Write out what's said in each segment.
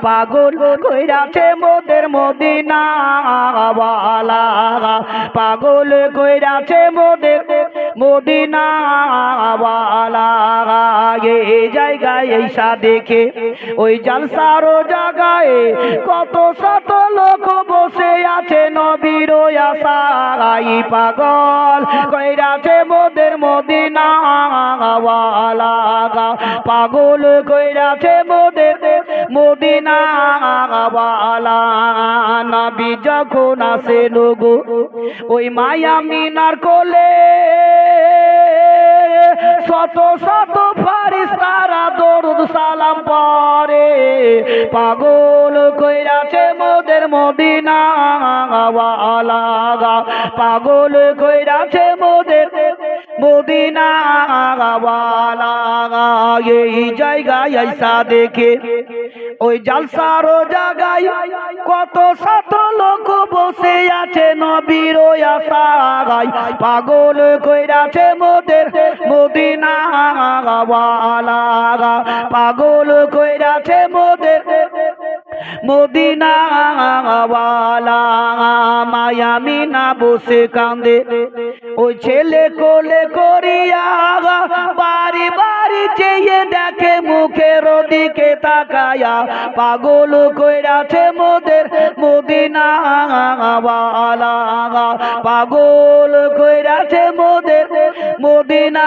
পাগল কইরাছে মোদের মদিনা ওয়ালা পাগল কইরাছে মোদের মদিনা ওয়ালা এই জায়গায় এইসা দেখে ওই জালসার জায়গায় কত শত লোক বসে আছে নবীর আশায় পাগল কইরাছে মোদের মদিনা ওয়ালা পাগল কইরাছে মোদের মদিনা ওয়ালা নবী যখন আসে লোগো ওই মায়া মিনার কোলে শত শত ফারিস্তারা দরুদ সালাম পড়ে পাগল কইরাছে মোদের মদিনা ওয়ালা পাগল কইরাছে মোদের মদিনা ওয়ালা এই জায়গায় আইসা দেখে ওই জালসার জায়গায় কত শত লোক বসে আছে নবীর আশায় পাগল কইরাছে মোদের মদিনা ওয়ালা পাগল কইরাছে মোদের মদিনা ওয়ালা মায়া মিনা বসে কান্দে ওই ছেলে কোলে করিয়া বাড়ি বাড়ি চেয়ে দেখে মুখের দিকে তাকায়া পাগল কইরাছে মোদের মদিনা ওয়ালা পাগল কইরাছে মোদের মদিনা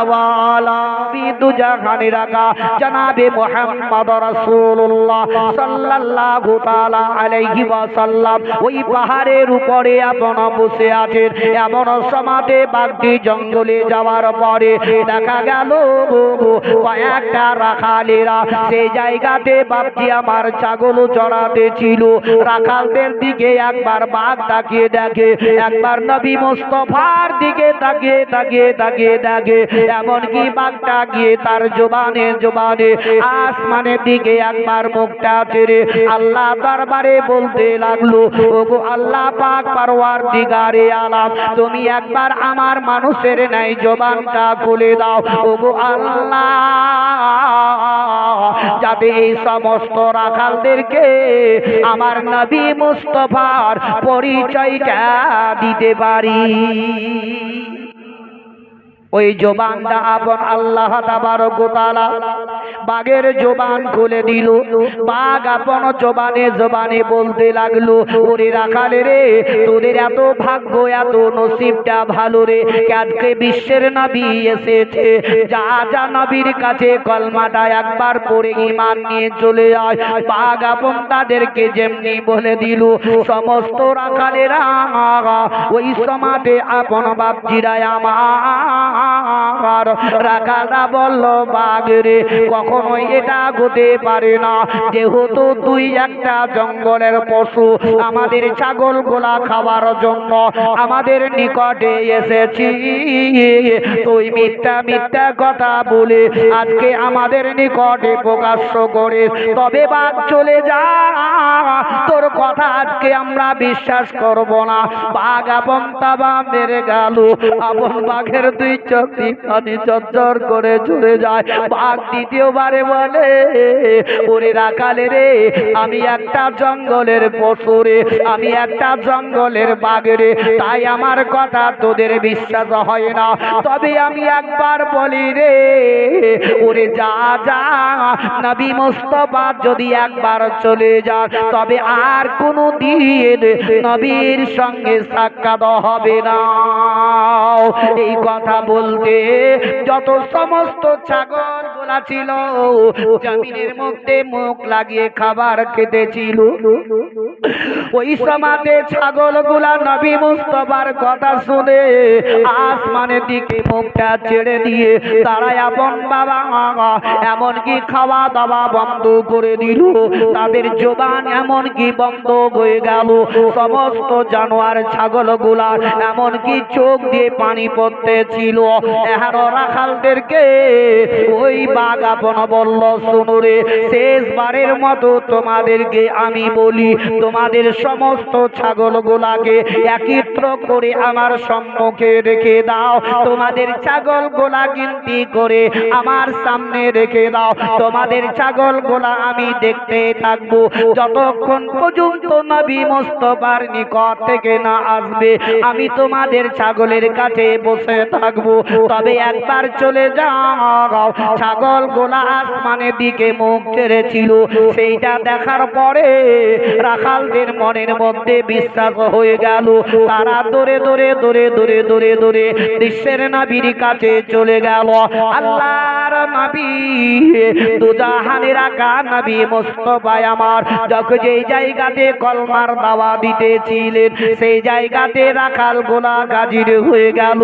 ওয়ালা বিদু জাহানের আকা জনাবে মুহাম্মদ রাসূলুল্লাহ সাল্লাল্লাহু তাআলা আলাইহি ওয়াসাল্লাম ওই পাহাড়ের উপরে আপন বসে আছেন এমন সমাজে বাগদি জঙ্গলে যাওয়ার পরে দেখা গেল কয়েকটা রাখালেরা সেই জায়গাতে বাপজি আমার ছাগল চড়াতে ছিল রাখালদের দিকে একবার বাঘ তাকিয়ে দেখে একবার নবী মুস্তাফার দিকে তাকিয়ে তাকিয়ে তাকিয়ে দেখে এমনকি বাঘটা গিয়ে তার জবানে জবানে আসমানের দিকে একবার মুখটা ছেড়ে আল্লাহ দরবারে বলতে লাগলো ওগো আল্লাহ পাক পরওয়ারদিগারে আলাম তুমি একবার আমার মানুষের নাই জবানটা খুলে দাও ওগো আল্লাহ যাতে এই সমস্ত রাখালদেরকে আমার নবী মুস্তাফার পরিচয়টা দিতে পারি ওই জবানটা আপন আল্লাহ তাবারক ওয়া তাআলা বাঘের জবান খুলে দিল বাঘ আপন জবানে বলতে লাগলো ওরে রাখালে রে তোদের এত ভাগ্য এত নসিবটা ভালো রে আজকে বিশ্বের নবী এসেছে যা যা নবীর কাছে কলমাটা একবার পড়ে ঈমান নিয়ে চলে আয় বাঘ আপন তাদেরকে যেমনি বলে দিল সমস্ত রাখালেরা ওই সমাজে আপন বাপজিরা আমার রাখালরা বলল বাঘ রে কখনোই এটা হতে পারে না যেহেতু তুই একটা জঙ্গলের পশু আমাদের ছাগল গোলা খাওয়ার জন্য আমাদের নিকটে এসেছি তুই মিথ্যা মিথ্যা কথা বলে আজকে আমাদের নিকটে প্রকাশ্য করে তবে বাঘ চলে যা তোর কথা আজকে আমরা বিশ্বাস করব না বাঘ আপন তাবা মেরে গেল আপন বাঘের দুই চোখটি পানি চরচর করে চলে যায় বাঘ দ্বিতীয়বারে বলে ওরে রাখালে রে আমি একটা জঙ্গলের পশু রে আমি একটা জঙ্গলের বাঘ রে তাই আমার কথা তোদের বিশ্বাস হয় না তবে আমি একবার বলি রে ওরে যা যা নবী মুস্তাফা যদি একবার চলে যায় তবে আর কোনো দিন নবীর সঙ্গে সাক্ষাৎ হবে না এই কথা বলতে যত সমস্ত ছাগল গোলা ছিল জমিনের মধ্যে মুখ লাগিয়ে খাবার খেতেছিল ওই সমাজে ছাগল গুলা নবী মুস্তাফার কথা শুনে আসমানের দিকে মুখটা ছেড়ে দিয়ে তারা আপন বাবা এমনকি খাওয়া দাওয়া বন্ধ করে দিল তাদের জবান এমনকি বন্ধ হয়ে গেল সমস্ত জানোয়ার ছাগল গুলা এমনকি চোখ দিয়ে পানি পড়তে ছিল এখন রাখালদেরকে ওই বাঘ আপন বলল, শুনো রে, শেষবারের মতো তোমাদেরকে আমি বলি, তোমাদের সমস্ত ছাগলগুলাকে একত্র করে আমার সম্মুখে রেখে দাও। তোমাদের ছাগলগুলা গিনতি করে আমার সামনে রেখে দাও। তোমাদের ছাগলগুলা আমি দেখতে থাকবো যতক্ষণ পর্যন্ত নবী মুস্তাফার নিকট থেকে না আসবে। আমি তোমাদের ছাগলের কাছে বসে থাকবো। তবে একবার চলে যাও। ছাগলগুলা আসমানের দিকে মুখ ছেড়েছিল। সেইটা দেখার পরে রাখালদের মনের মধ্যে বিশ্বাস হয়ে গেল। তারা দৌড়ে দৌড়ে দৌড়ে দৌড়ে দৌড়ে দৌড়ে বিশ্বের নবীর কাছে চলে গেল। আল্লাহর নবী, দুজাহানের আকা নবী মুস্তাফা আমার যখন যেই জায়গাতে কলমার দাওয়া দিতেছিলেন, সেই জায়গাতে রাখাল গোলা গাজির হয়ে গেল।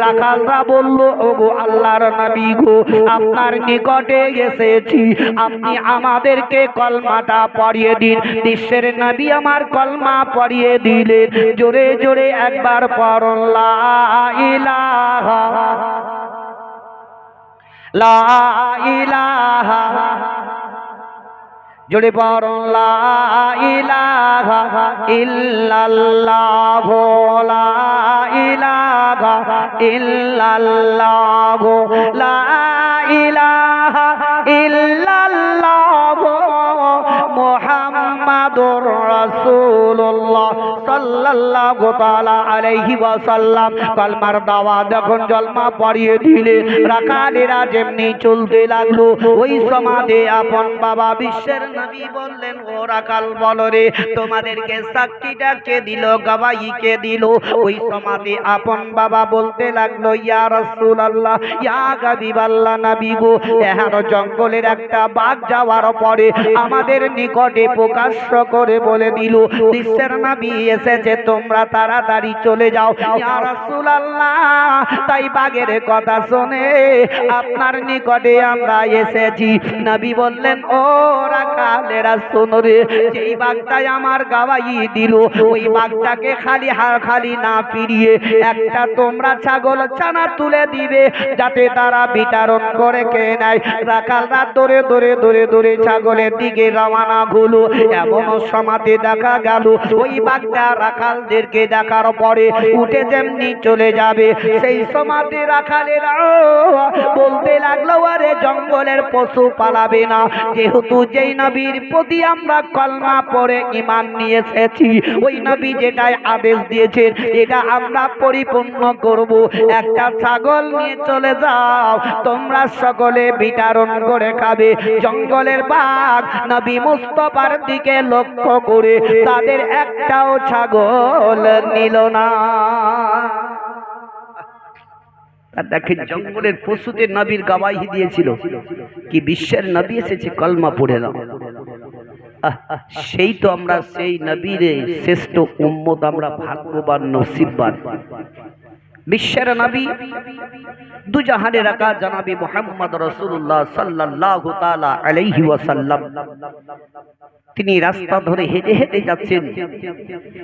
রাখালরা বলল, ওগো আল্লাহর নবী গো, আপনার নিকটে এসেছি, আপনি আমাদেরকে কলমাটা পড়িয়ে দিন। বিশ্বের নবী আমার কলমা পড়িয়ে দিলেন। জোরে জোরে একবার পড়ুন, লা ইলাহা লা ইলাহা, জোরে পড়ুন, লা ইলাহা ইল্লাল্লাহ, লা ইলাহা ইল্লাল্লাহ, লা ইলাহা ইল্লাল্লাহ মুহাম্মাদুর রাসূলুল্লাহ সাল্লাল্লাহু তাআলা আলাইহি ওয়াসাল্লাম। কলমার দাওয়া যখন জলমা পড়িয়ে দিলে, রাখালেরা যেমনি চলতে লাগলো, ওই সমাধে আপন বাবা বিশ্বের নবী বললেন, ও রাখাল বলো রে, তোমাদেরকে সাক্ষীটা কে দিল, গবাহি কে দিল? ওই সমাধে আপন বাবা বলতে লাগলো, ইয়া রাসূলুল্লাহ, ইয়া হাবিবাল্লাহ, নবী গো, এখানে জঙ্গলের একটা বাঘ যাওয়ার পরে আমাদের নিকটে প্রকাশ্য করে বলে দিল, বিশ্বের নবী এসেছে, তোমরা তাড়াতাড়ি চলে যাও। ইয়া রাসূলুল্লাহ, তাই বাঘের কথা শুনে আপনার নিকটে আমরা এসেছি। নবী বললেন, ও রাখালেরা শোনো রে, যেই বাঘটাই আমার গাওয়াই দিল, ওই বাঘটাকে খালি না ফিরিয়ে একটা তোমরা ছাগল ছানা তুলে দিবে, যাতে তারা বিতরণ করে কে নেয়। রাখালরা দৌড়ে দৌড়ে দৌড়ে দৌড়ে ছাগলের দিকে রওনা হলো। এমন সমাধি দেখা গেল, ওই বাঘটা রাখালদেরকে দেখার পরে উঠে যেমনি চলে যাবে, সেই সমাধি রাখালেরা বলতে লাগলো, আরে জঙ্গলের পশু পালাবে না, যেহেতু যেই নবীর প্রতি আমরা কলমা পড়ে ঈমান নিয়ে এসেছি, ওই নবী যেটাই আদেশ দিয়েছেন এটা আমরা পরিপূর্ণ করব। একটা ছাগল নিয়ে চলে যাও, তোমরা সকলে বিতরণ করে খাবে। জঙ্গলের বাঘ নবী মুস্তাফার দিকে লক্ষ্য করে তাদের একটাও ছাগল নিল না। দেখেন, জঙ্গলের পশুদের নবীর গাওয়াহি দিয়েছিল কি বিশ্বের নবী এসেছে, কলমা পড়ে নাও। সেই তো আমরা সেই নবীর শ্রেষ্ঠ উম্মত, আমরা ভাগ্যবান নসিববান। বিশ্বের নবী দুজাহানের আকা জনাবে মুহাম্মদ রাসূলুল্লাহ সাল্লাল্লাহু তাআলা আলাইহি ওয়াসাল্লাম, তিনি রাস্তা ধরে হেঁটে হেঁটে যাচ্ছেন,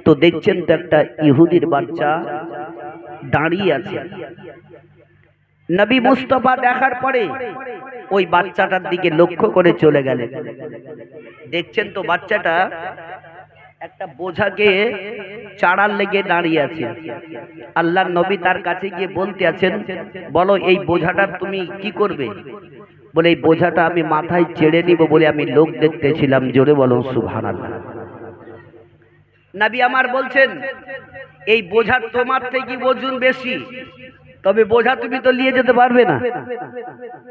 তো দেখছেন তো একটা ইহুদির বাচ্চা দাঁড়িয়ে আছে। নবী মুস্তাফা দেখার পরে ওই বাচ্চাটার দিকে লক্ষ্য করে চলে গেলেন। দেখছেন তো বাচ্চাটা একটা বোঝাকে চাড়ার লেগে দাঁড়িয়ে আছে। আল্লাহর নবী তার কাছে গিয়ে বলতে আছেন, বলো এই বোঝাটা তুমি কি করবে? বলে, এই বোঝাটা আমি মাথায় চেড়ে নিব বলে আমি লোক দেখতেছিলাম। জোরে বলো সুবহানাল্লাহ। নবী আমার বলছেন, এই বোঝা তোমার থেকে ওজন বেশি, তবে বোঝা তুমি তো নিয়ে যেতে পারবে না।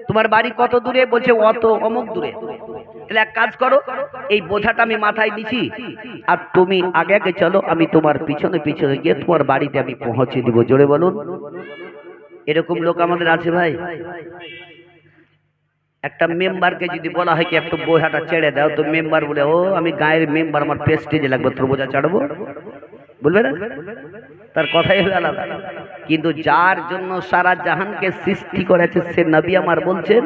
তোমার বাড়ি কত দূরে? বলছে অত অমুক দূরে। তাহলে এক কাজ করো, এই বোঝাটা আমি মাথায় নিছি, আর তুমি আগে আগে চলো, আমি তোমার পিছনে পিছনে গিয়ে তোমার বাড়িতে আমি পৌঁছে দিব। জোরে বলুন। এরকম লোক আমাদের আছে ভাই। একটা মেম্বারকে যদি বলা হয় কি একটু বোঝাটা ছেড়ে দাও, তো মেম্বার বলে, ও আমি গায়ের মেম্বার, আমার প্রেস্টিজে লাগবে, তোর বোঝা ছাড়বো, বলবে না? তার কথাই হলো আলাদা। কিন্তু যার জন্য সারা জাহানকে সৃষ্টি করেছে সে নবী আমার বলছেন,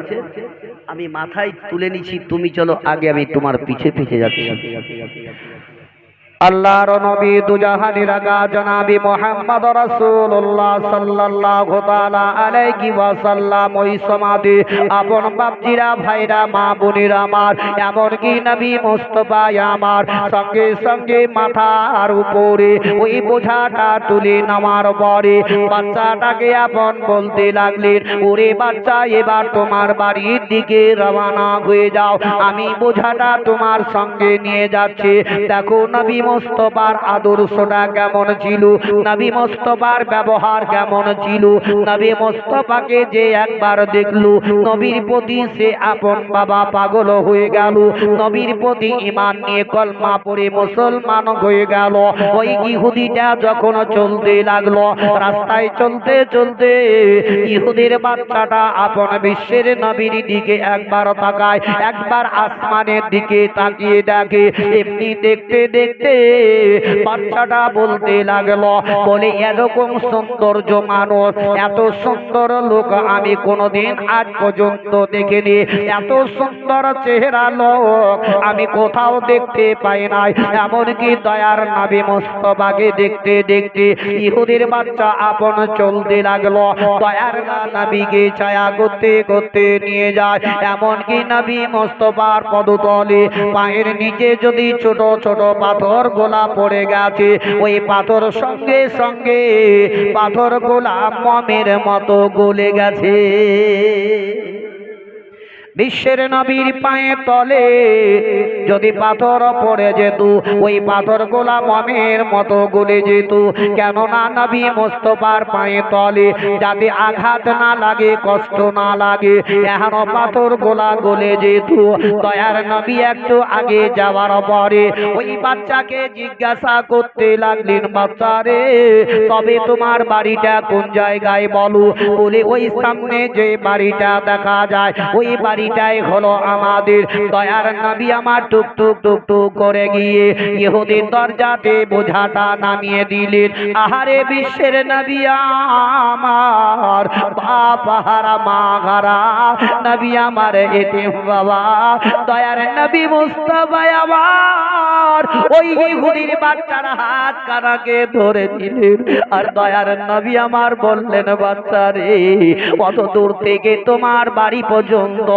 আমি মাথায় তুলে নিছি, তুমি চলো আগে, আমি তোমার পিছে পিছে যাচ্ছি। আল্লাহর নবী দুজাহানের আগা জনাবি মুহাম্মদ রাসূলুল্লাহ সাল্লাল্লাহু তাআলা আলাইহি ওয়াসাল্লাম ওই সমাধি আপন বাপজিরা ভাইরা মা বোনেরা আমার এমনকি নবী মুস্তাফা আমার সঙ্গে সঙ্গে মাথার উপরে ওই বোঝাটা তুলে নামার পরে বাচ্চাটাকে আপন বলতে লাগলেন, ওরে বাচ্চা এবার তোমার বাড়ির দিকে রওনা হয়ে যাও, আমি বোঝাটা তোমার সঙ্গে নিয়ে যাচ্ছি। দেখো নবী মুস্তাফার আদর্শটা কেমন ছিল, নবী মুস্তাফার ব্যবহার কেমন ছিল। নবী মুস্তাফাকে যে একবার দেখলো নবীর প্রতি সে আপন বাবা পাগল হয়ে গেল, নবীর প্রতি ঈমান নিয়ে কলমা পড়ে মুসলমান হয়ে গেল। ওই ইহুদিটা যখন চলতে লাগলো রাস্তায় চলতে চলতে ইহুদির বাচ্চাটা আপন বিশ্বের নবীর দিকে একবার তাকায়, একবার আসমানের দিকে তাকিয়ে দেখে। এমনি দেখতে দেখতে বাচ্চাটা বলতে লাগলো, বলে এরকম সৌন্দর্য মানুষ, এত সুন্দর লোক আমি কোনোদিন আজ পর্যন্ত দেখিনি, এত সুন্দর চেহারা লোক আমি কোথাও দেখতে পাই নাই। এমনকি দয়ার নবী মুস্তাফাকে দেখতে দেখতে ইহুদির বাচ্চা আপন চলতে লাগলো, দয়ার নবীকে ছায়া করতে করতে নিয়ে যায়। এমনকি নবী মুস্তাফার পদতলে পায়ের নিচে যদি ছোট ছোট পাথর গোলা পড়ে গেছে, ওই পাথর সঙ্গে সঙ্গে পাথর গোলা মমের মতো গলে গেছে। বিশ্বের নবীর পায়ের তলে যদি পাথর পড়ে যেত ওই পাথর গোলা মমের মতো গলে যেত। কেননা নবী মুস্তাফার পায়ের তলে যাতে আঘাত না লাগে, কষ্ট না লাগে, এখনো পাথর গোলা গলে যেত। দয়ার নবী একটু আগে যাওয়ার পরে ওই বাচ্চাকে জিজ্ঞাসা করতে লাগলেন, বাচ্চা রে তবে তোমার বাড়িটা কোন জায়গায় বলো। বলে ওই সামনে যে বাড়িটা দেখা যায় ওই বাড়িটাই হলো আমাদের। দয়ার নবী আমার টুকটুক টুকটুক করে গিয়ে ইহুদির দরজাতে বোঝাটা নামিয়ে দিলেন। আহারে বিশ্বের নবী আমার বাপ হারা মা হারা নবী আমার এতিম বাবা, দয়ার নবী মুস্তাফা আমার ওই ইহুদির বাচ্চার হাত কানাকে ধরে দিলেন। আর দয়ার নবী আমার বললেন, বাচ্চা রে কত দূর থেকে তোমার বাড়ি পর্যন্ত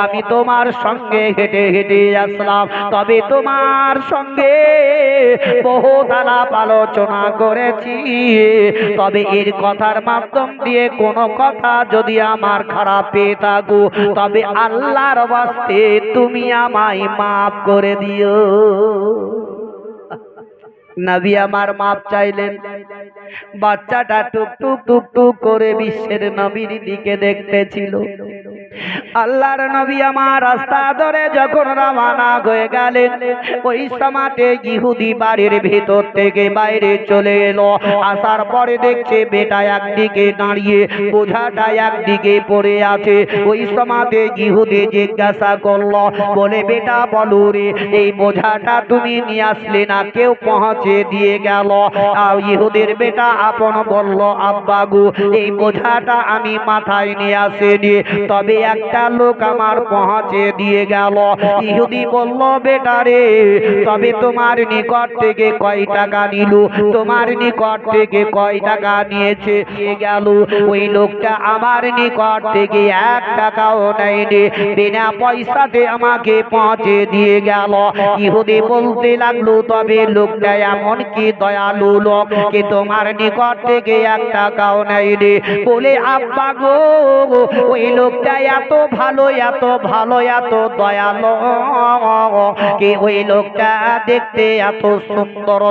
আমি তোমার সঙ্গে হেঁটে হেঁটে আসলাম, তবে তোমার সঙ্গে বহুত আলাপ আলোচনা করেছি, তবে এর কথার মাধ্যম দিয়ে কোনো কথা যদি আমার খারাপ পেয়ে থাকো তবে আল্লাহর ওয়াস্তে তুমি আমায় মাফ করে দিও। নবী আমার মাপ চাইলেন। বাচ্চাটা টুকটুক টুকটুক করে বিশ্বের নবীর দিকে দেখতেছিল। আল্লাহর নবী আমার রাস্তা ধরে যখন রওনা হয়ে গেলেন ওই সময়তে ইহুদি বাড়ির ভিতর থেকে বাইরে চলে এলো। আসার পরে দেখছে বেটা একদিকে দাঁড়িয়ে, বোঝাটা একদিকে পড়ে আছে। ওই সময়তে ইহুদি জিজ্ঞাসা করলো, বলে বেটা বলো রে এই বোঝাটা তুমি নিয়ে আসলে না, কেউ পৌঁছে দিয়ে গেল? ইহুদির বেটা আপন বলল, আব্বা গো এই বোঝাটা আমি মাথায় নিয়ে আসিনি, তবে একটা লোক আমার পৌঁছে দিয়ে গেল। ইহুদি বলল, বেটা রে তবে তোমার নিকট থেকে কয় টাকা নিল? তোমার নিকট থেকে কয় টাকা নিয়েছে দিয়ে গেল? ওই লোকটা আমার নিকট থেকে 1 টাকাও নেয়নি, বিনা পয়সাতে আমাকে পৌঁছে দিয়ে গেল। ইহুদি বলতে লাগলো, তবে লোকটা এমন কি দয়ালু লোক কি তোমার নিকট থেকে 1 টাকাও নেয়নি? বলে আব্বা গো ওই লোকটা এত ভালো এত ভালো এত দয়ালু কি ওই লোকটা দেখতে এত সুন্দর,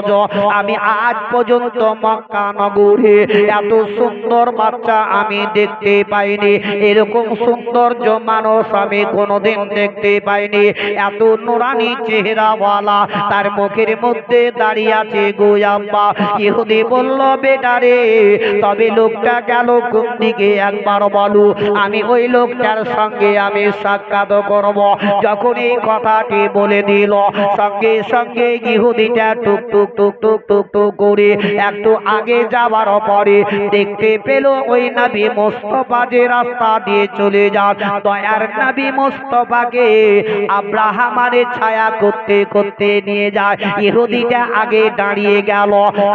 আমি আজ পর্যন্ত মক্কা নগরে এত সুন্দর বাচ্চা আমি দেখতে পাইনি, এরকম সৌন্দর্য মানুষ আমি কোনোদিন দেখতে পাইনি, এত নুরানি চেহারাওয়ালা তার মুখের মধ্যে দাঁড়িয়ে আছে গো আব্বা। ইহুদি বলল, বেটা রে তবে লোকটা গেল কোন দিকে একবার বলো, আমি ওই লোকটা ইহুদিটার সঙ্গে আমি সাক্ষাৎ করব। যখন এই কথাটি বলে দিল, সঙ্গে সঙ্গে ইহুদিটা টুক টুক টুক টুক টুক টুক করে একটু আগে যাওয়ার পরে দেখতে পেল ওই নবী মুস্তাফা যে রাস্তা দিয়ে চলে যান, দয়ার নবী মুস্তাফাকে আব্রাহামের ছায়া করতে করতে নিয়ে যায়। ইহুদিটা আগে দাঁড়িয়ে গেল।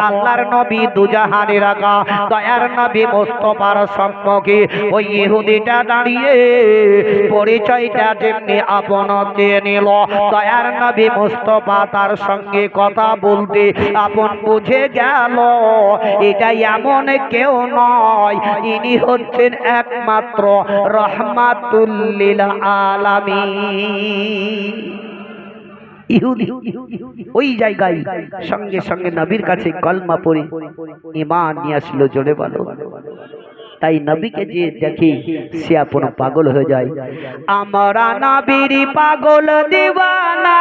আল্লাহর নবী দুজাহানের আকা দয়ার নবী মুস্তাফার সম্মুখে ওই ইহুদিটা দাঁড়িয়ে পরিচয়টা যেমনি আপন চেয়ে নিল, দয়ার নবী মুস্তাফা তার সঙ্গে কথা বলতে আপন বুঝে গেল এটা এমন কেউ নয়, ইনি হচ্ছেন একমাত্র রহমাতুল লিল আলামিন। ইহুদি ওই জায়গায় সঙ্গে সঙ্গে নবীর কাছে কলমা পড়ে ঈমান নিয়ে আসলো। জোরে বলো। তাই নবীকে যে দেখি সে আপন পাগল হয়ে যায়। আমরা নবীর পাগল দিওয়ানা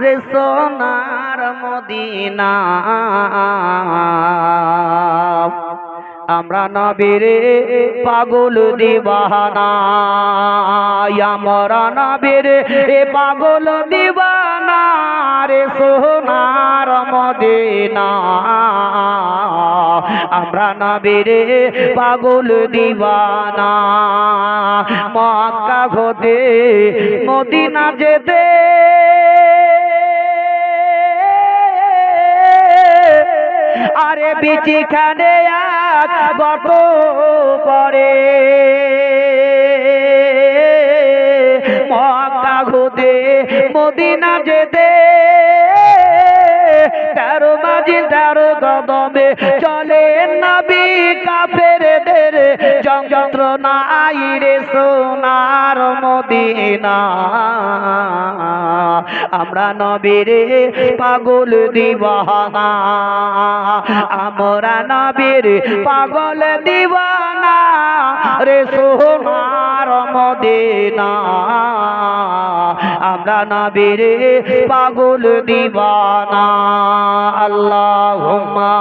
রে সোনার মদিনা, আমরা নবীর পাগল দিওয়ানা, আমরা নবীর পাগল দিওয়ানা রে সোনার মদিনা, আমরা নবীর পাগল দিওয়ানা। মক্কা হতে মদিনা যেতে আরে বিচিখানে এক গত পরে, মক্কা হতে মদিনা যেতে 13 মাঝে 13 কদমে চলে নবী কাফেরদের যন্ত্রণায় রে সোনার মদিনা, আমরা নবীর পাগল দিওয়ানা, আমরা নবীর পাগল দিওয়ানা রে সোনার মদিনা, আমরা নবীর পাগল দিওয়ানা। আল্লাহুম্মা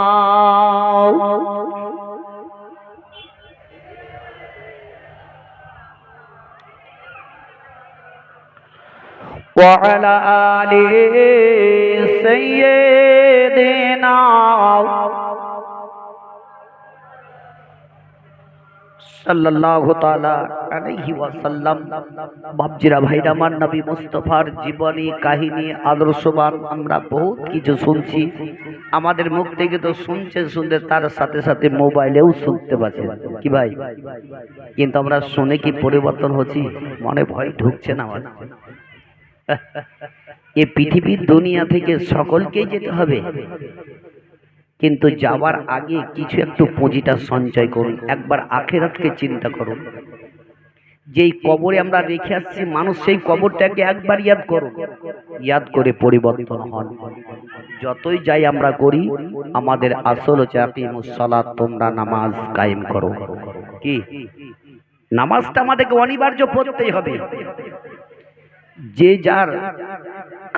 وعلى آل سيدنا সাল্লাল্লাহু তাআলা আলাইহি ওয়াসাল্লাম। বাপজিরা ভাইরা, আমার নবী মুস্তাফার জীবনী কাহিনী আদর্শবান আমরা বহুত কিছু শুনছি। আমাদের মুখ থেকে তো শুনতে তার সাথে সাথে মোবাইলেও শুনতে পাচ্ছি কি ভাই, কিন্তু আমরা শুনে কি পরিবর্তন হচ্ছি? মনে ভয় ঢুকছে না আমার। এই পৃথিবীর দুনিয়া থেকে সকলকেই যেতে হবে, কিন্তু যাওয়ার আগে কিছু একটু পুঁজিটা সঞ্চয় করুন। একবার আখিরাতকে চিন্তা করুন। যেই কবরে আমরা রেখে আসছি মানুষ, সেই কবরটাকে একবার ইয়াদ করুন, ইয়াদ করে পরিবর্তন হন। যতই যাই আমরা করি, আমাদের আসল হচ্ছে আকিমুস সালাত, তোমরা নামাজ কায়েম করো। কি নামাজটা আমাদেরকে অনিবার্য পড়তেই হবে। যে যার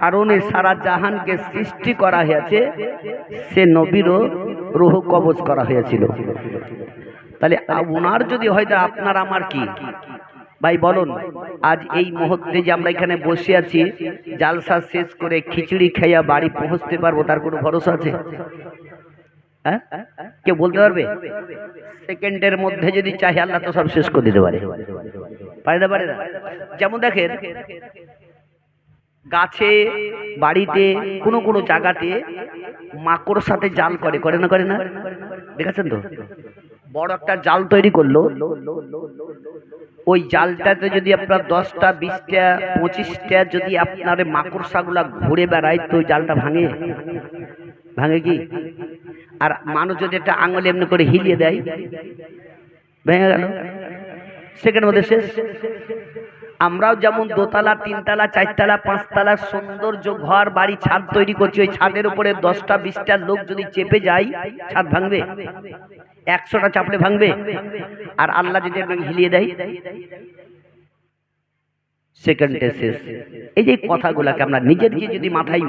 কারণে সারা জাহানকে সৃষ্টি করা হয়েছে, সে নবীরও রূহ কবজ করা হয়েছিল। তাহলে ওনার যদি হয়তো আপনার আমার কি ভাই বলুন, আজ এই মুহূর্তে যে আমরা এখানে বসে আছি, জালসা শেষ করে খিচুড়ি খাইয়া বাড়ি পৌঁছতে পারবো তার কোনো ভরসা আছে? হ্যাঁ, কেউ বলতে পারবে? সেকেন্ডের মধ্যে যদি চাই আল্লাহ তো সব শেষ করে দিতে পারে, পারে না? পারে না? যেমন দেখেন, গাছে, বাড়িতে, কোনো কোনো জায়গাতে মাকড় সাথে জাল করে না করে না, দেখেছেন তো? বড় একটা জাল তৈরি করলো, ওই জালটাতে যদি আপনার 10টা 20টা 25টা যদি আপনার মাকড়সাগুলা ঘুরে বেড়ায়, তো ওই জালটা ভাঙে কি? আর মানুষ যদি একটা আঙুল এমনি করে হিলিয়ে দেয়, ভেঙে গেল, সেকেন্ডের মধ্যে শেষ। আমরাও যেমন দোতলা, 3তলা, 4তলা, 5তলা সৌন্দর্য ঘর বাড়ি ছাদ তৈরি করছি, ওই ছাদের উপরে 10টা 20টা লোক যদি চেপে যায়, ছাদ ভাঙবে? 100টা চাপলে ভাঙবে? আর আল্লাহ যদি আপনাকে হিলিয়ে দেয়, সেকেন্ডে শেষ। এই যে কথাগুলাকে আমরা নিজেদেরকে যদি মাথায়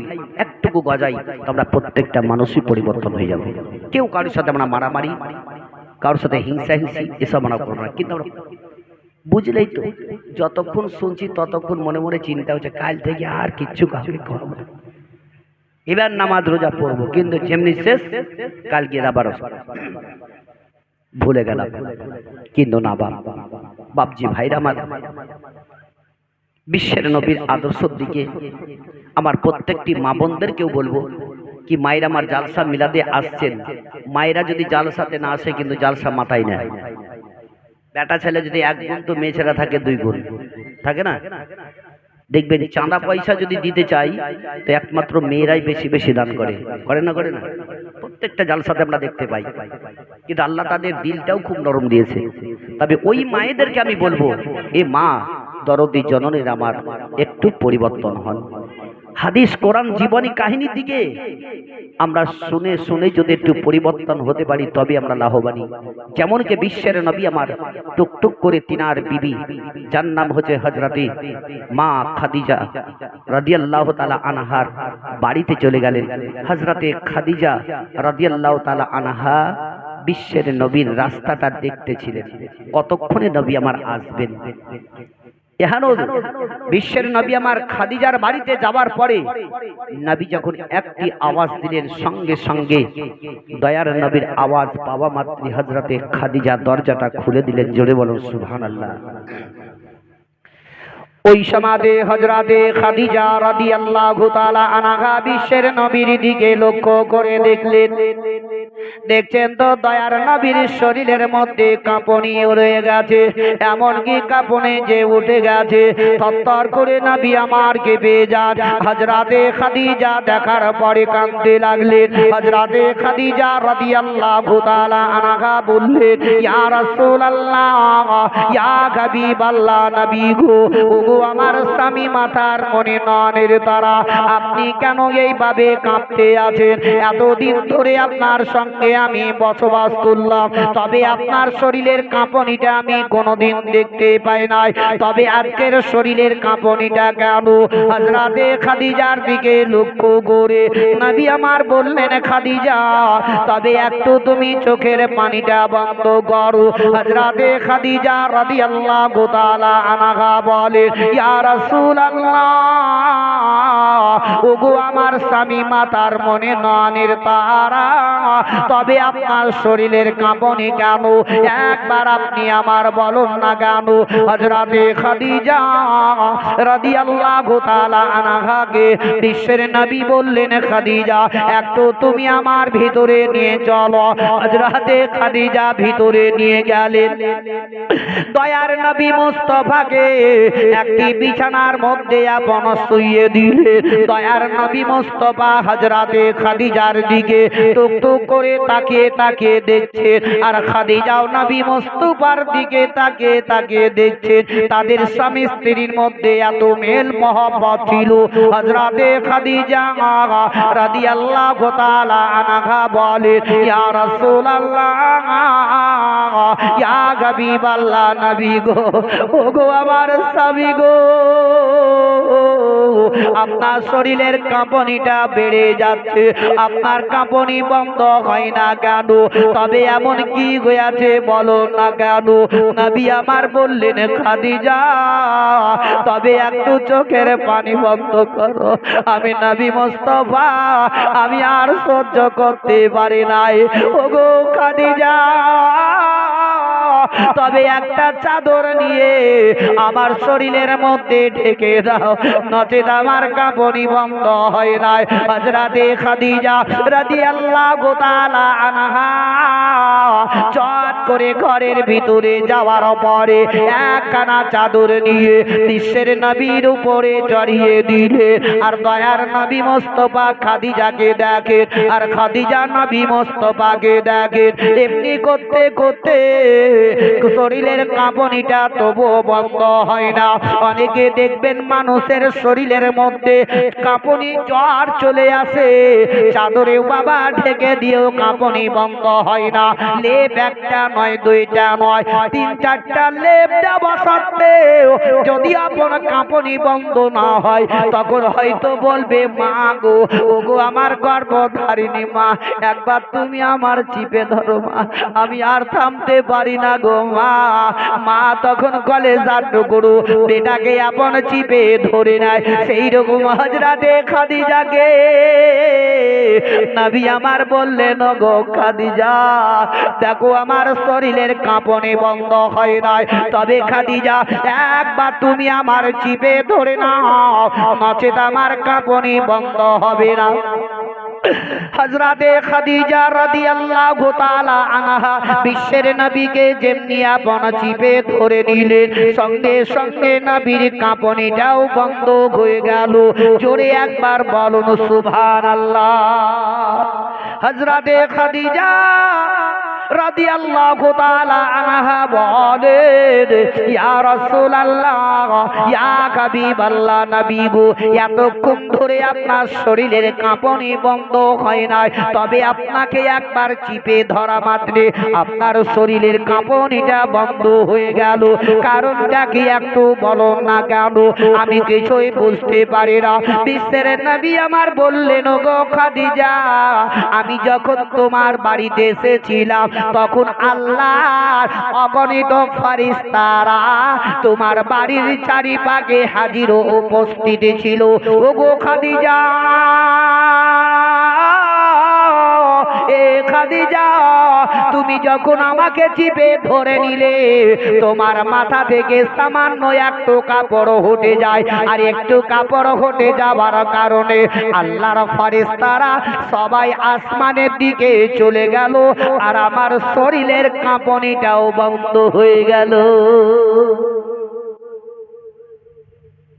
একটুকু গজাই, আমরা প্রত্যেকটা মানুষই পরিবর্তন হয়ে যাবে। কেউ কারোর সাথে আমরা মারামারি, কারোর সাথে হিংসা এসব আমরা করবো না। কিন্তু আমরা বুঝলেই তো, যতক্ষণ শুনছি ততক্ষণ মনে মনে চিন্তা হচ্ছে কাল থেকে আর কিচ্ছু কাউকে করবো না, এবার নামাজ রোজা পড়বো, কিন্তু যেমনি শেষ কালকে আবার ভুলে গেলাম। কিন্তু না বাপজি ভাইরা আমার, বিশ্বের নবীর আদর্শের দিকে আমার প্রত্যেকটি মা বোনদেরকেও বলবো কি, মায়েরা আমার জালসা মিলাদে আসছেন, মায়েরা যদি জালসাতে না আসে কিন্তু জালসা মাথায় নেয়। বেটা ছেলে যদি এক গুণ তো মেয়ে ছেলে থাকে দুই গুণ থাকে না। দেখবেন চাঁদা পয়সা যদি দিতে চাই তো একমাত্র মেয়েরাই বেশি বেশি দান করে, করে না করে না? প্রত্যেকটা জালসাতে আমরা দেখতে পাই, কিন্তু আল্লাহ তাদের দিলটাও খুব নরম দিয়েছে। তবে ওই মায়েদেরকে আমি বলবো, এ মা দরদি জননীর আমার একটু পরিবর্তন হন। হাদিস কোরআন জীবনী কাহিনীর দিকে আমরা শুনে শুনে যদি একটু পরিবর্তন হতে পারি তবে আমরা লাভবানী। যেমন কি বিশ্বের নবী আমার টুকটুক করে তিনার বিবি, যার নাম হচ্ছে হযরতে মা খাদিজা রাদিয়াল্লাহু তাআলা আনহার বাড়িতে চলে গেলেন। হযরতে খাদিজা রাদিয়াল্লাহু তাআলা আনহা বিশ্বের নবীর রাস্তাটা দেখতেছিলেন, কতক্ষণে নবী আমার আসবেন। এখানে বিশ্বের নবী আমার খাদিজার বাড়িতে যাওয়ার পরে নবী যখন একটি আওয়াজ দিলেন, সঙ্গে সঙ্গে দয়ার নবীর আওয়াজ পাওয়া মাত্র হযরতে খাদিজা দরজাটা খুলে দিলেন। জোরে বলুন সুবহানাল্লাহ। ওই সমাজে হযরতে খাদিজা রাদিয়াল্লাহু তাআলা আনহা বিশ্বের নবীর দিকে লক্ষ্য করে দেখলেন। দেখছেন তো দয়ার নবীর শরীরের মধ্যে কাঁপুনি রয়ে গেছে, এমনকি কাঁপুনি যে উঠে গেছে, থরথর করে নবী আমার কেঁপে যান। হযরতে খাদিজা দেখার পরে কাঁদতে লাগলেন। হযরতে খাদিজা রাদিয়াল্লাহু তাআলা আনহা বললেন, ইয়া রাসূলুল্লাহ, ইয়া হাবিবাল্লাহ, নবী গো, ওগো আমার স্বামী মাথার মনে ননের তারা, আপনি কেন এইভাবে কাঁপতে আছেন? এতদিন ধরে আপনার সঙ্গে আমি বসবাস করলাম, তবে আপনার শরীরের কাঁপনিটা আমি কোনোদিন দেখতে পাই নাই, তবে আজকের শরীরের কাঁপনিটা কেন? হযরতে খাদিজার দিকে লক্ষ্য করে নবী আমার বললেন, খাদিজা, তবে একটু তুমি চোখের পানিটা বন্ধ করো। হযরতে খাদিজা রাদিয়াল্লাহু তাআলা আনহা বলে, ইয়া রাসূলুল্লাহ, ওগো আমার স্বামী মাতার মনে ননের তারা, তবে আপনার শরীরের কাঁপনি কেন? একবার আপনি আমার বলুন না কেন? হযরতে খাদিজা রাদিয়াল্লাহু তাআলা আনহাকে বিশ্বের নবী বললেন, খাদিজা, একটু তুমি আমার ভিতরে নিয়ে চলো। হযরতে খাদিজা ভিতরে নিয়ে গেলেন। দয়ার নবী মুস্তাফাকে একটি বিছানার মধ্যে আপন শুইয়ে দিলেন। দয়ার নবী মুস্তাফা হযরতে খাদিজার দিকে টুকটুক করে তাকিয়ে তাকিয়ে দেখছেন, আর খাদিজাও নবী মুস্তাফার দিকে তাকিয়ে তাকিয়ে দেখছেন। তাদের স্বামী স্ত্রীর মধ্যে এত মেল মহব্বত ছিল। হযরতে খাদিজা রাদিয়াল্লাহু তাআলা আনহা বলেন, ইয়া রাসূলুল্লাহ, ইয়া হাবিবাল্লাহ, নবী গো, ওগো আমার স্বামী গো, আপনার শরীরের কাঁপনিটা বেড়ে যাচ্ছে, আপনার কাঁপনি বন্ধ হয় না কেন? তবে এমন কি হয়েছে বলো না কেন? নবী আমার বললেন, খাদিজা, তবে একটু চোখের পানি বন্ধ করো। আমি নবী মুস্তাফা, আমি আর সহ্য করতে পারি নাই। ওগো খাদিজা, তবে একটা চাদর নিয়ে আমার শরীরের মধ্যে ঢেকে দাও, নচেত আমার কাঁপনি বন্ধ হয় নাই। হযরতে খাদিজা রাদিয়াল্লাহু তাআলা আনহা চট করে ঘরের ভিতরে যাওয়ার পরে একখানা চাদর নিয়ে বিশ্বের নবীর উপরে চড়িয়ে দিলে। আর দয়ার নবী মুস্তাফা খাদিজাকে দেখেন, আর খাদিজা নবী মুস্তাফাকে দেখেন। এমনি করতে করতে শরীরের কাঁপনিটা তবুও বন্ধ হয় না। অনেকে দেখবেন মানুষের শরীরের মধ্যে কাঁপনি জ্বর চলে আসে, চাদরে বাবা ঢেকে দিয়েও কাঁপনি বন্ধ হয় না। লেপ একটা নয়, দুইটা নয়, তিন চারটা লেপ দেওয়া সত্ত্বেও যদি আপনার কাঁপনি বন্ধ না হয়, তখন হয়তো বলবে, মা গো, ওগো আমার গর্ভধারিণী মা, একবার তুমি আমার চিপে ধরো মা, আমি আর থামতে পারি না গো মা। মা তখন কলেজার টুকরো বেটাকে আপন চিপে ধরে নেয়। সেই রকম হযরতে খাদিজাকে নবী আমার বললেন, গো খাদিজা, দেখো আমার শরীরের কাঁপনি বন্ধ হয় নাই, তবে খাদিজা একবার তুমি আমার চিপে ধরে নাও, নচেত আমার কাঁপনি বন্ধ হবে না। হযরতে খাদিজা রাদিয়াল্লাহু তাআলা আনহা বিশ্বের নবীকে যেমনি আপন চিপে ধরে নিলেন, সঙ্গে সঙ্গে নবীর কাঁপনিটাও বন্ধ হয়ে গেল। জোরে একবার বলুন সুবহানাল্লাহ। হযরতে খাদিজা রাদিয়াল্লাহু তাআলা আনহা বলেন, ইয়া রাসূলুল্লাহ, ইয়া হাবিবাল্লাহ, নবী গো, এতক্ষণ ধরে আপনার শরীরের কাঁপনি বন্ধ হয় নাই, তবে আপনাকে একবার চিপে ধরা মাত্রে আপনার শরীরের কাঁপনিটা বন্ধ হয়ে গেল। কারণটা কি একটু বলুন না কেন? আমি কিছুই বুঝতে পারি না। বিশ্বের নবী আমার বললেন, গো খাদিজা, আমি যখন তোমার বাড়িতে এসেছিলাম তখন আল্লাহর অগণিত ফেরেশতারা তোমার বাড়ির চারিপাশে হাজির ও উপস্থিত ছিল। ওগো খাদিজা, এ খাদিজা, তুমি যখন আমাকে চিপে ধরে নিলে তোমার মাথা থেকে সামান্য একটু কাপড় হটে যায়, আর একটু কাপড় হটে যাবার কারণে আল্লাহর ফেরেশতারা সবাই আসমানের দিকে চলে গেল, আর আমার শরীরের কাঁপনিটাও বন্ধ হয়ে গেল।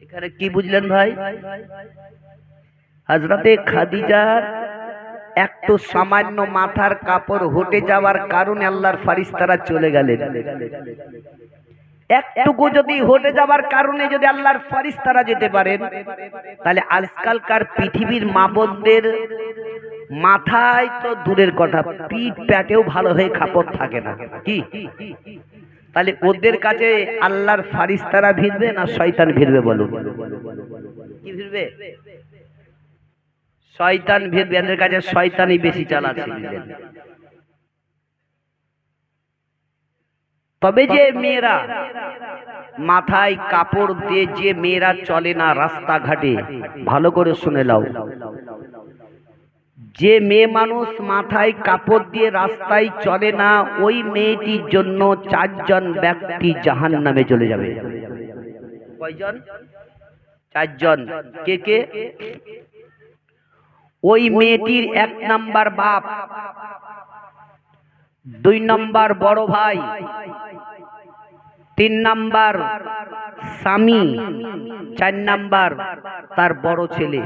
এখানে কি বুঝলেন ভাই? হযরতে খাদিজার একটু সামান্য মাথার কাপড় হটে যাওয়ার কারণে আল্লাহর ফেরেশতারা চলে গেলেন। একটুকু যদি হটে যাওয়ার কারণে যদি আল্লাহর ফেরেশতারা যেতে পারেন, তাহলে আজকালকার পৃথিবীর মা বোনদের মাথায় তো দূরের কথা, পিঠ প্যাটেও ভালো হয়ে কাপড় থাকে না। কি তাহলে ওদের কাছে আল্লাহর ফেরেশতারা ভিড়বে না শয়তান ভিড়বে? বলুন, কি ভিড়বে? শয়তান ভিড়বে। এদের কাছে শয়তানই বেশি চালাচ্ছে। তবে যে মেয়েরা মাথায় কাপড় দিয়ে যে মেয়েরা চলে না রাস্তাঘাটে, ভালো করে শুনে নাও, যে মেয়ে মানুষ মাথায় কাপড় দিয়ে রাস্তায় চলে না, ওই মেয়েটির জন্য 4 জন ব্যক্তি জাহান্নামে চলে যাবে। কয়জন? 4 জন। কে কে? ওই মেয়েটির 1 নাম্বার বাপ, 2 নাম্বার বড় ভাই, 3 নাম্বার স্বামী, 4 নাম্বার তার বড় ছেলে।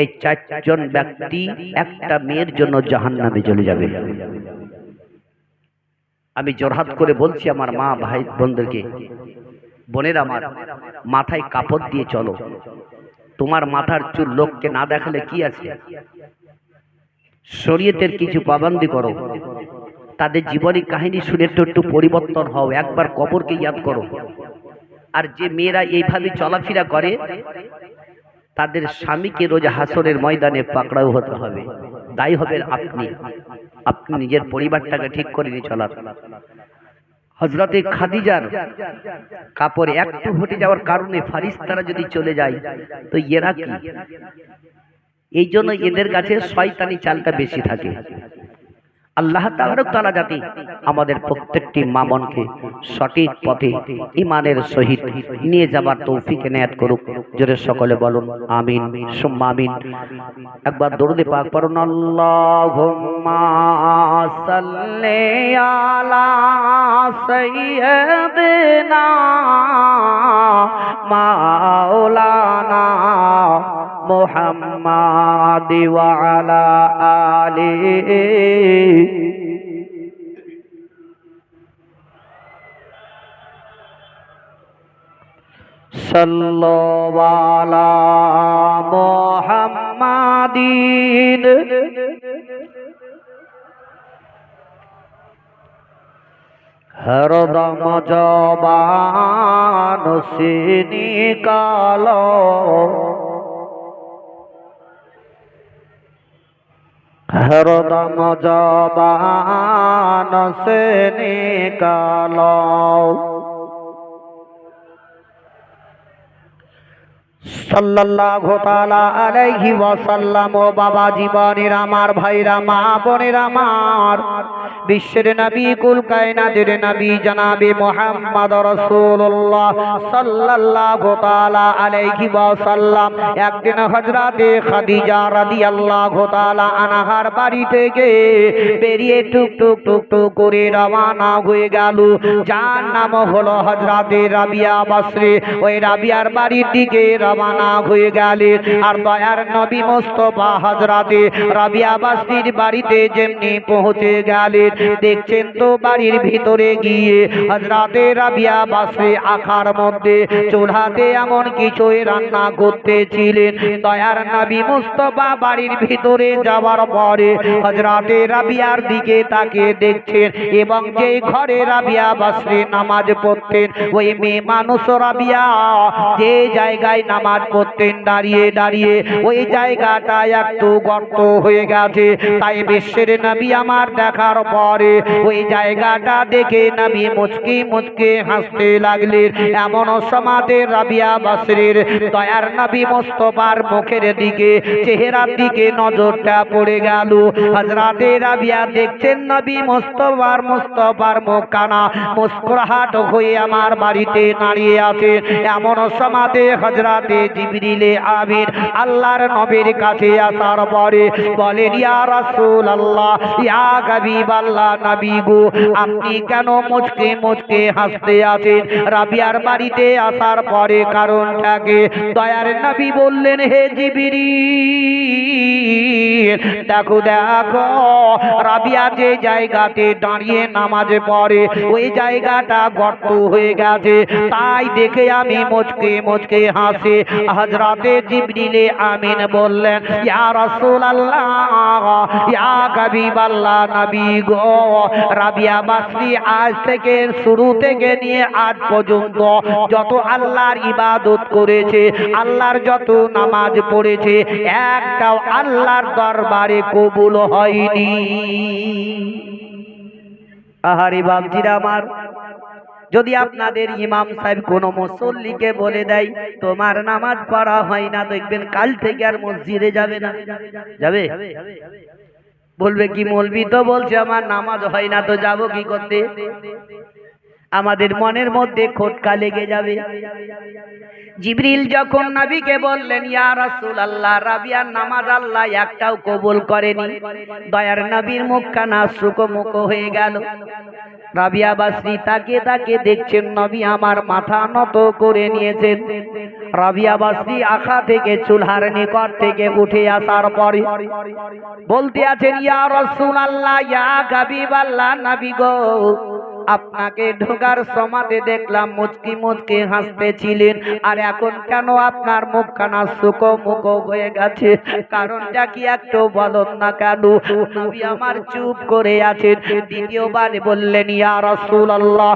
এই 4 জন ব্যক্তি একটা মেয়ের জন্য জাহান্নামে চলে যাবে। আমি জোরহাত করে বলছি আমার মা ভাই বোনদেরকে, বোনেরা আমার, মাথায় কাপড় দিয়ে চলো। তোমার মাথার চুল লোককে না দেখালে কি আছে? শরীয়তের কিছু পাবন্দি করো। তাদের জীবনী কাহিনী শুনে একটু পরিবর্তন হও। একবার কবরকে ইয়াদ করো। আর যে মেয়েরা এইভাবে চলাফেরা করে, তাদের স্বামীকে রোজ হাসরের ময়দানে পাকড়াও হতে হবে। দায়ী হবেন আপনি। আপনি নিজের পরিবারটাকে ঠিক করে নিয়ে চলার। হযরতে খাদিজার কাপড় একটু হটে যাওয়ার কারণে ফেরেশতারা যদি চলে যায়, তো এরা কি? এই জন্য এদের কাছে শয়তানি চালটা বেশি থাকে। আল্লাহ তাআলা যাতে আমাদের প্রত্যেকটি মা বোনকে সঠিক পথে ঈমানের সহিত নিয়ে যাবার তৌফিক এনায়েত করুক। জোরে সকলে বলুন আমিন সুম্মা আমিন। একবার দরুদ পাক পড়ুন, আল্লাহুম্মা সাল্লি আলা সাইয়্যিদিনা মাওলানা মুহাম্মাদ ওয়া আলা আলিহি সাল্লাল্লাহু আলা মুহাম্মাদিন হরদম জবান সে নিকালো हरदम ज़बान से निकालो সাল্লাল্লাহু তাআলা আলাইহি ওয়াসাল্লাম। ও বাবা জীবনের আমার ভাইরা মা বোনের আমার, বিশ্বের নবী কুল কায়নাতের নবী জনাবে মুহাম্মদ রাসূলুল্লাহ সাল্লাল্লাহু তাআলা আলাইহি ওয়াসাল্লাম একদিন হযরতে খাদিজা রাদিয়াল্লাহু তাআলা আনহার বাড়ি থেকে বেরিয়ে টুক টুক টুক টুক করে রওনা হয়ে গেল। যার নাম হলো হযরতে রাবিয়া বসরি। ওই রাবিয়ার বাড়ির দিকে রওনা হয়ে গেলেন। আর দয়ার নবী মুস্তাফা হযরতে রাবিয়া বসরির বাড়িতে যেমনি পৌঁছে গেলেন, দেখছেন তো বাড়ির ভিতরে গিয়ে হযরতে রাবিয়া বসরি আখার মধ্যে চুলাতে এমন কিছুই রান্না করতেছিলেন। দয়ার নবী মুস্তাফা বাড়ির ভিতরে যাওয়ার পরে হযরতে রাবিয়ার দিকে তাকিয়ে দেখছেন, এবং যে ঘরে রাবিয়া বসরি নামাজ পড়তেন ওই মেয়ে মানুষ রাবিয়া যে জায়গায় নামাজ পড়তেন দাঁড়িয়ে দাঁড়িয়ে ওই জায়গাটা একটু গর্ত হয়ে গেছে। তাই বিশ্বের নবী আমার দেখার পরে ওই জায়গাটা দেখে নবী মুচকি মুচকি হাসতে লাগলেন। এমন সমাজে রাবিয়া বসরির দয়ার নবী মুস্তাফার মুখের দিকে চেহারার দিকে নজরটা পড়ে গেল। হযরতে রাবিয়া দেখছেন নবী মুস্তাফার মুখখানা মুস্কুরাহট হয়ে আমার বাড়িতে দাঁড়িয়ে আছে। এমন সমাজে হযরতে জিবরিলে আমিন আল্লাহর নবীর কাছে আসার পরে বলেন, ইয়া রাসূলুল্লাহ, ইয়া হাবিবাল্লাহ, নবী গো আপনি কেন মুচকে মুচকে হাসতে আছেন রাবিয়ার বাড়িতে আসার পরে? কারণটাকে দয়ার নবী বললেন, হে জিবরিল, দেখো দেখো রাবিয়া যে জায়গাতে দাঁড়িয়ে নামাজ পড়ে ওই জায়গাটা গর্ত হয়ে গেছে, তাই দেখে আমি মুচকে মুচকে হাসি। হযরতে জিবরিলে আমিন বললেন, ইয়া রাসূলুল্লাহ, ইয়া হাবিবাল্লাহ, নবী গো রাবিয়া বসরি আজ থেকে শুরু থেকে নিয়ে আজ পর্যন্ত যত আল্লাহর ইবাদত করেছে, আল্লাহর যত নামাজ পড়েছে, একটাও আল্লাহর দরবারে কবুল হয়নি। আহারে বাপজিরা আমার, যদি আপনাদের ইমাম সাহেব কোনো মুসল্লিকে বলে দেয় তোমার নামাজ পড়া হয় না, দেখবেন কাল থেকে আর মসজিদে যাবে না। যাবে? বলবে কি, মৌলবি তো বলছে আমার নামাজ হয় না, তো যাব কি করতে? আমাদের মনের মধ্যে খটকা লেগে যাবে। জিবরিল যখন নবীকে বললেন, ইয়া রাসূলুল্লাহ, রাবিয়ার নামাজ আল্লাহ একটাও কবুল করেনি, দয়ার নবীর মুখখানা শুকমুখ হয়ে গেল। রাবিয়া বসরি তাকে তাকে দেখছেন, নবী আমার মাথা নত করে নিয়েছেন। রাবিয়া বসরি আখা থেকে চুলহার নিকট থেকে উঠে আসার পরে বলতে আছেন, ইয়া রাসূলুল্লাহ, ইয়া হাবিবাল্লাহ, নবী গো আপনাকে ঢোকার সমাতে দেখলাম মুচকি মুচকি হাসতেছিলেন, আর এখন কেন আপনার মুখখানা শুকমুখ হয়ে গেছে? কারণটা কি একটু বলুন না কেন? নবী আমার চুপ করে আছেন। দ্বিতীয়বার বললেন, ইয়া রাসূলুল্লাহ,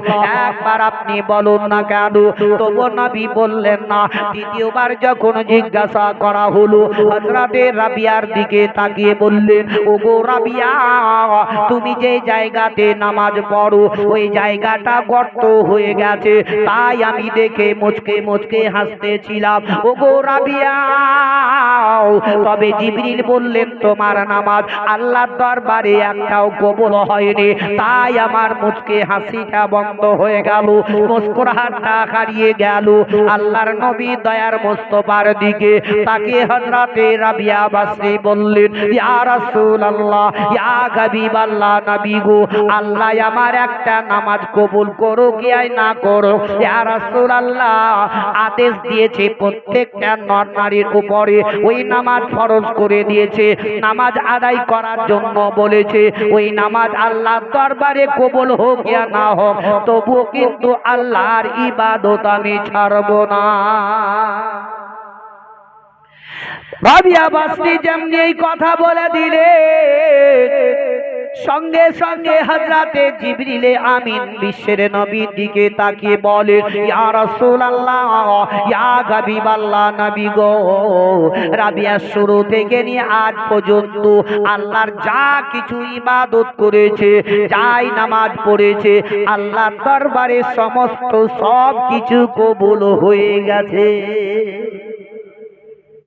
একবার আপনি বলুন না কেন? তবু নবী বললেন না। দ্বিতীয়বার যখন জিজ্ঞাসা করা হলো, হযরতে রাবিয়ার দিকে তাকিয়ে বললেন, ওগো রাবিয়া, তুমি যে জায়গাতে নামাজ পড়ো ওই জায়গাটা গর্ত হয়ে গেছে, তাই আমি দেখে মুচকে মুচকে হাসতেছিলাম। ওগো রাবিয়া, তবে জিবরিল বললেন তোমার নামাজ আল্লাহর দরবারে একটাও কবুল হয়নি, তাই আমার মুচকে হাসিটা বন্ধ হয়ে গেল, মুস্কুরাহটটা হারিয়ে গেল। আল্লাহর নবী দয়ার মুস্তাফার দিকে তাকে হযরতে রাবিয়া বসরি বললেন, ইয়া রাসূলুল্লাহ, ইয়া হাবিবাল্লাহ, নবী গো আল্লাহ আমার একটা নামাজ কবুল করো কি না করো? ইয়া রাসূলুল্লাহ, আদেশ দিয়েছে প্রত্যেকটা নর নারীর উপরে ওই নামাজ ফরজ করে দিয়েছে, নামাজ আদায় করার জন্য বলেছে। ওই নামাজ আল্লাহর দরবারে কবুল হোক ইয়া না হোক, তবুও কিন্তু আল্লাহর ইবাদত আমি ছাড়ব না। রাবিয়া বসরি যেমনি এই কথা বলে দিলেন, সঙ্গে সঙ্গে হযরতে জিবরিল আমিন বিশ্বের নবীর দিকে তাকিয়ে বলে, ইয়া রাসূলুল্লাহ, ইয়া হাবিবাল্লাহ, নবী গো, রাবিয়া শুরু থেকে নিয়ে আজ পর্যন্ত আল্লাহর যা কিছু ইবাদত করেছে, যাই নামাজ পড়েছে, আল্লাহর দরবারে সমস্ত সব কিছু কবুল হয়ে গেছে।